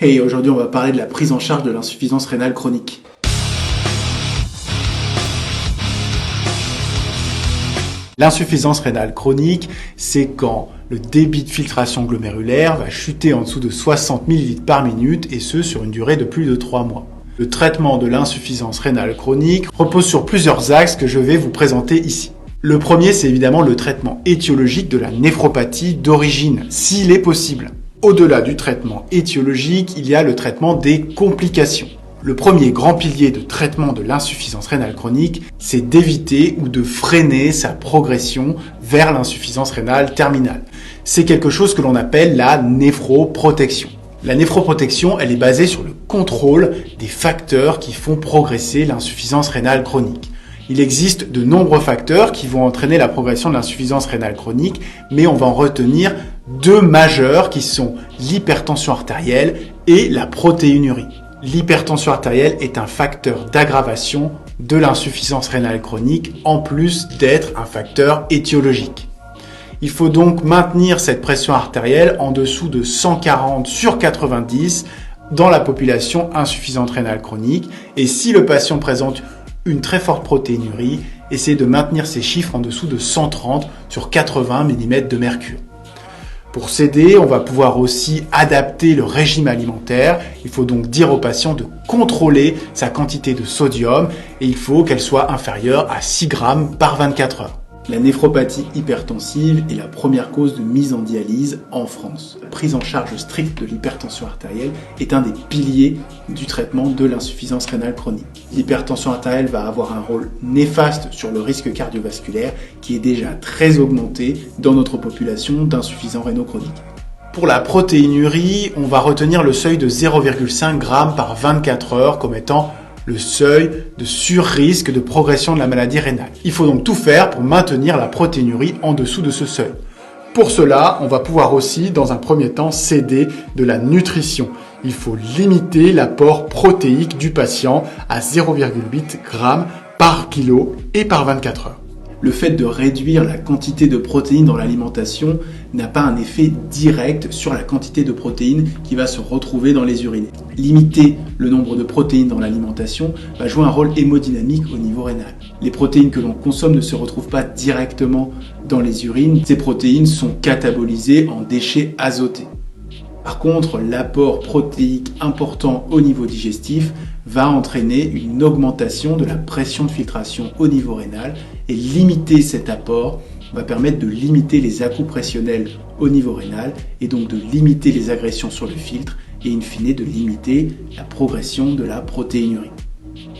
Hey, aujourd'hui on va parler de la prise en charge de l'insuffisance rénale chronique. L'insuffisance rénale chronique, c'est quand le débit de filtration glomérulaire va chuter en dessous de 60 ml par minute et ce sur une durée de plus de 3 mois. Le traitement de l'insuffisance rénale chronique repose sur plusieurs axes que je vais vous présenter ici. Le premier, c'est évidemment le traitement étiologique de la néphropathie d'origine, s'il est possible. Au-delà du traitement étiologique, il y a le traitement des complications. Le premier grand pilier de traitement de l'insuffisance rénale chronique, c'est d'éviter ou de freiner sa progression vers l'insuffisance rénale terminale. C'est quelque chose que l'on appelle la néphroprotection. La néphroprotection, elle est basée sur le contrôle des facteurs qui font progresser l'insuffisance rénale chronique. Il existe de nombreux facteurs qui vont entraîner la progression de l'insuffisance rénale chronique, mais on va en retenir deux majeurs qui sont l'hypertension artérielle et la protéinurie. L'hypertension artérielle est un facteur d'aggravation de l'insuffisance rénale chronique en plus d'être un facteur étiologique. Il faut donc maintenir cette pression artérielle en dessous de 140 sur 90 dans la population insuffisante rénale chronique et si le patient présente une très forte protéinurie, essayez de maintenir ces chiffres en dessous de 130 sur 80 mm de mercure. Pour s'aider, on va pouvoir aussi adapter le régime alimentaire. Il faut donc dire au patient de contrôler sa quantité de sodium et il faut qu'elle soit inférieure à 6 grammes par 24 heures. La néphropathie hypertensive est la première cause de mise en dialyse en France. La prise en charge stricte de l'hypertension artérielle est un des piliers du traitement de l'insuffisance rénale chronique. L'hypertension artérielle va avoir un rôle néfaste sur le risque cardiovasculaire qui est déjà très augmenté dans notre population d'insuffisants rénaux chroniques. Pour la protéinurie, on va retenir le seuil de 0,5 g par 24 heures comme étant le seuil de sur-risque de progression de la maladie rénale. Il faut donc tout faire pour maintenir la protéinurie en dessous de ce seuil. Pour cela, on va pouvoir aussi, dans un premier temps, s'aider de la nutrition. Il faut limiter l'apport protéique du patient à 0,8 g par kilo et par 24 heures. Le fait de réduire la quantité de protéines dans l'alimentation n'a pas un effet direct sur la quantité de protéines qui va se retrouver dans les urines. Limiter le nombre de protéines dans l'alimentation va jouer un rôle hémodynamique au niveau rénal. Les protéines que l'on consomme ne se retrouvent pas directement dans les urines. Ces protéines sont catabolisées en déchets azotés. Par contre, l'apport protéique important au niveau digestif va entraîner une augmentation de la pression de filtration au niveau rénal et limiter cet apport va permettre de limiter les à-coups pressionnels au niveau rénal et donc de limiter les agressions sur le filtre et in fine de limiter la progression de la protéinurie.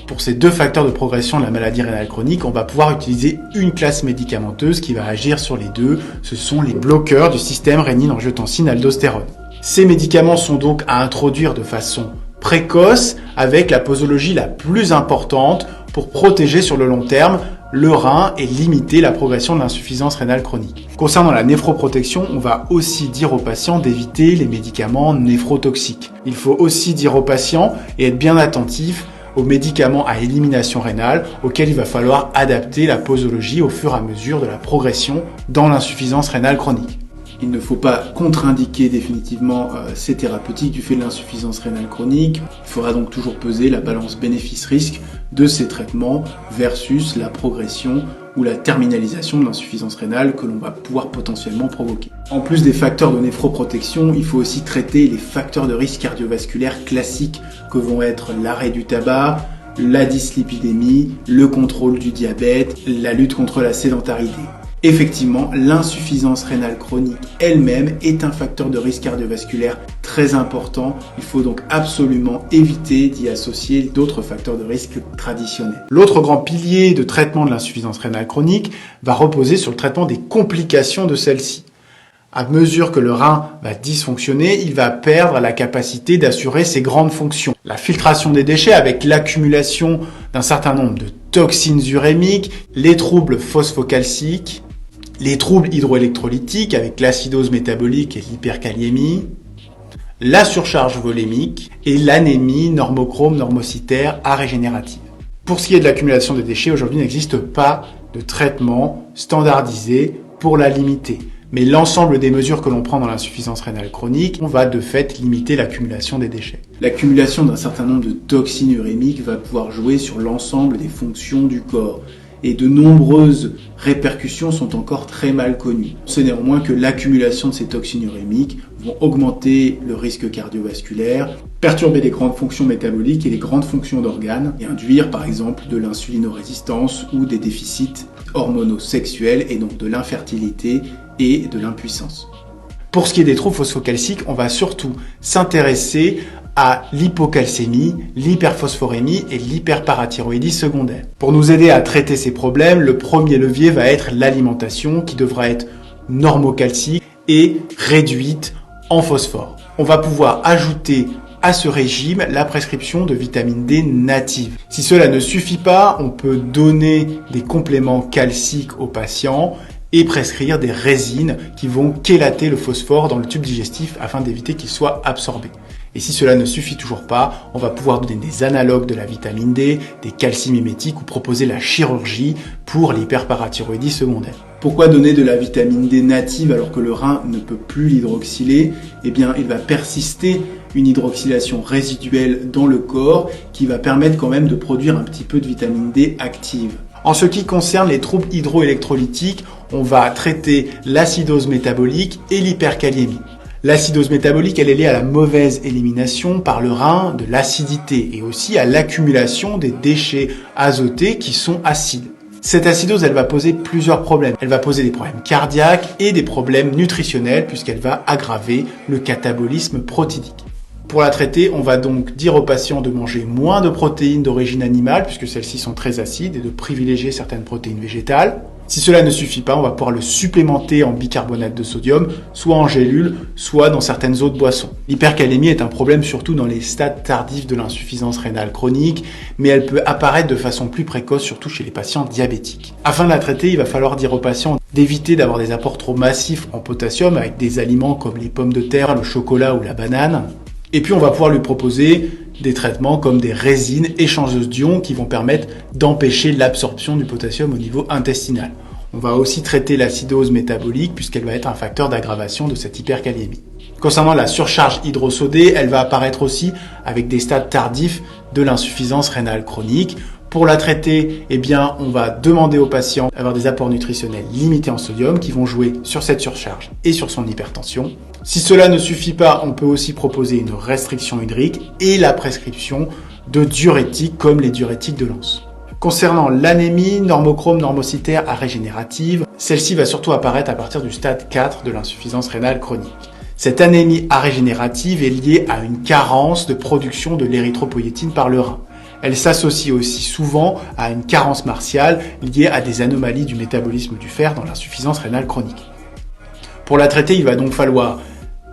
Pour ces deux facteurs de progression de la maladie rénale chronique, on va pouvoir utiliser une classe médicamenteuse qui va agir sur les deux. Ce sont les bloqueurs du système rénine-angiotensin-aldostérone. Ces médicaments sont donc à introduire de façon précoce avec la posologie la plus importante pour protéger sur le long terme le rein et limiter la progression de l'insuffisance rénale chronique. Concernant la néphroprotection, on va aussi dire aux patients d'éviter les médicaments néphrotoxiques. Il faut aussi dire aux patients et être bien attentif aux médicaments à élimination rénale auxquels il va falloir adapter la posologie au fur et à mesure de la progression dans l'insuffisance rénale chronique. Il ne faut pas contre-indiquer définitivement ces thérapeutiques du fait de l'insuffisance rénale chronique. Il faudra donc toujours peser la balance bénéfice-risque de ces traitements versus la progression ou la terminalisation de l'insuffisance rénale que l'on va pouvoir potentiellement provoquer. En plus des facteurs de néphroprotection, il faut aussi traiter les facteurs de risque cardiovasculaire classiques que vont être l'arrêt du tabac, la dyslipidémie, le contrôle du diabète, la lutte contre la sédentarité. Effectivement, l'insuffisance rénale chronique elle-même est un facteur de risque cardiovasculaire très important. Il faut donc absolument éviter d'y associer d'autres facteurs de risque traditionnels. L'autre grand pilier de traitement de l'insuffisance rénale chronique va reposer sur le traitement des complications de celle-ci. À mesure que le rein va dysfonctionner, il va perdre la capacité d'assurer ses grandes fonctions. La filtration des déchets avec l'accumulation d'un certain nombre de toxines urémiques, les troubles phosphocalciques, les troubles hydroélectrolytiques avec l'acidose métabolique et l'hyperkaliémie, la surcharge volémique et l'anémie normochrome-normocytaire arégénérative. Pour ce qui est de l'accumulation des déchets, aujourd'hui il n'existe pas de traitement standardisé pour la limiter. Mais l'ensemble des mesures que l'on prend dans l'insuffisance rénale chronique, on va de fait limiter l'accumulation des déchets. L'accumulation d'un certain nombre de toxines urémiques va pouvoir jouer sur l'ensemble des fonctions du corps. Et de nombreuses répercussions sont encore très mal connues. On sait néanmoins que l'accumulation de ces toxines urémiques vont augmenter le risque cardiovasculaire, perturber les grandes fonctions métaboliques et les grandes fonctions d'organes, et induire par exemple de l'insulinorésistance ou des déficits hormonaux sexuels et donc de l'infertilité et de l'impuissance. Pour ce qui est des troubles phosphocalciques, on va surtout s'intéresser à l'hypocalcémie, l'hyperphosphorémie et l'hyperparathyroïdie secondaire. Pour nous aider à traiter ces problèmes, le premier levier va être l'alimentation qui devra être normocalcique et réduite en phosphore. On va pouvoir ajouter à ce régime la prescription de vitamine D native. Si cela ne suffit pas, on peut donner des compléments calciques aux patients et prescrire des résines qui vont chélater le phosphore dans le tube digestif afin d'éviter qu'il soit absorbé. Et si cela ne suffit toujours pas, on va pouvoir donner des analogues de la vitamine D, des calcimimétiques ou proposer la chirurgie pour l'hyperparathyroïdie secondaire. Pourquoi donner de la vitamine D native alors que le rein ne peut plus l'hydroxyler ? Eh bien, il va persister une hydroxylation résiduelle dans le corps qui va permettre quand même de produire un petit peu de vitamine D active. En ce qui concerne les troubles hydroélectrolytiques, on va traiter l'acidose métabolique et l'hyperkaliémie. L'acidose métabolique, elle est liée à la mauvaise élimination par le rein de l'acidité et aussi à l'accumulation des déchets azotés qui sont acides. Cette acidose, elle va poser plusieurs problèmes. Elle va poser des problèmes cardiaques et des problèmes nutritionnels puisqu'elle va aggraver le catabolisme protidique. Pour la traiter, on va donc dire aux patients de manger moins de protéines d'origine animale puisque celles-ci sont très acides et de privilégier certaines protéines végétales. Si cela ne suffit pas, on va pouvoir le supplémenter en bicarbonate de sodium, soit en gélule, soit dans certaines autres boissons. L'hypercalémie est un problème surtout dans les stades tardifs de l'insuffisance rénale chronique, mais elle peut apparaître de façon plus précoce, surtout chez les patients diabétiques. Afin de la traiter, il va falloir dire aux patients d'éviter d'avoir des apports trop massifs en potassium avec des aliments comme les pommes de terre, le chocolat ou la banane. Et puis on va pouvoir lui proposer des traitements comme des résines échangeuses d'ions qui vont permettre d'empêcher l'absorption du potassium au niveau intestinal. On va aussi traiter l'acidose métabolique puisqu'elle va être un facteur d'aggravation de cette hyperkaliémie. Concernant la surcharge hydrosodée, elle va apparaître aussi avec des stades tardifs de l'insuffisance rénale chronique. Pour la traiter, eh bien, on va demander aux patients d'avoir des apports nutritionnels limités en sodium qui vont jouer sur cette surcharge et sur son hypertension. Si cela ne suffit pas, on peut aussi proposer une restriction hydrique et la prescription de diurétiques comme les diurétiques de Lens. Concernant l'anémie normochrome normocytaire arégénérative, celle-ci va surtout apparaître à partir du stade 4 de l'insuffisance rénale chronique. Cette anémie arégénérative est liée à une carence de production de l'érythropoïétine par le rein. Elle s'associe aussi souvent à une carence martiale liée à des anomalies du métabolisme du fer dans l'insuffisance rénale chronique. Pour la traiter, il va donc falloir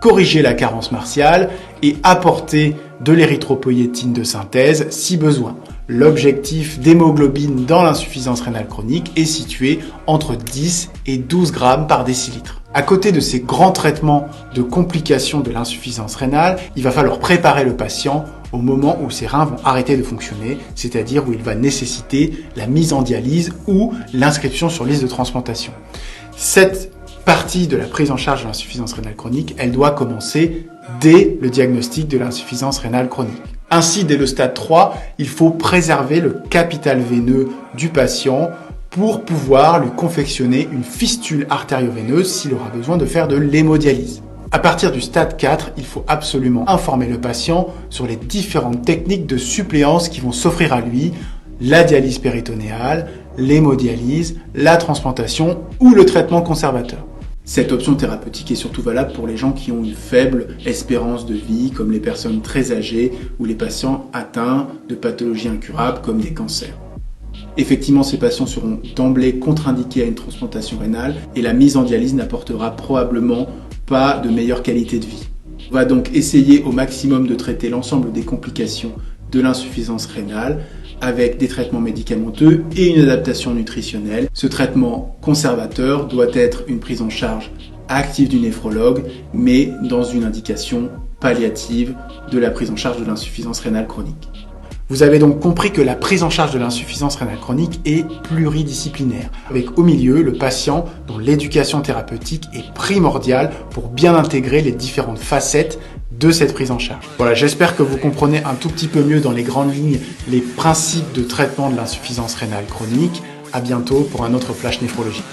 corriger la carence martiale et apporter de l'érythropoïétine de synthèse si besoin. L'objectif d'hémoglobine dans l'insuffisance rénale chronique est situé entre 10 et 12 grammes par décilitre. À côté de ces grands traitements de complications de l'insuffisance rénale, il va falloir préparer le patient au moment où ses reins vont arrêter de fonctionner, c'est-à-dire où il va nécessiter la mise en dialyse ou l'inscription sur liste de transplantation. Cette partie de la prise en charge de l'insuffisance rénale chronique, elle doit commencer dès le diagnostic de l'insuffisance rénale chronique. Ainsi, dès le stade 3, il faut préserver le capital veineux du patient pour pouvoir lui confectionner une fistule artério-veineuse s'il aura besoin de faire de l'hémodialyse. À partir du stade 4, il faut absolument informer le patient sur les différentes techniques de suppléance qui vont s'offrir à lui, la dialyse péritonéale, l'hémodialyse, la transplantation ou le traitement conservateur. Cette option thérapeutique est surtout valable pour les gens qui ont une faible espérance de vie, comme les personnes très âgées ou les patients atteints de pathologies incurables comme des cancers. Effectivement, ces patients seront d'emblée contre-indiqués à une transplantation rénale et la mise en dialyse n'apportera probablement pas de meilleure qualité de vie. On va donc essayer au maximum de traiter l'ensemble des complications de l'insuffisance rénale avec des traitements médicamenteux et une adaptation nutritionnelle. Ce traitement conservateur doit être une prise en charge active du néphrologue, mais dans une indication palliative de la prise en charge de l'insuffisance rénale chronique. Vous avez donc compris que la prise en charge de l'insuffisance rénale chronique est pluridisciplinaire, avec au milieu le patient dont l'éducation thérapeutique est primordiale pour bien intégrer les différentes facettes de cette prise en charge. Voilà, j'espère que vous comprenez un tout petit peu mieux dans les grandes lignes les principes de traitement de l'insuffisance rénale chronique. À bientôt pour un autre flash néphrologique.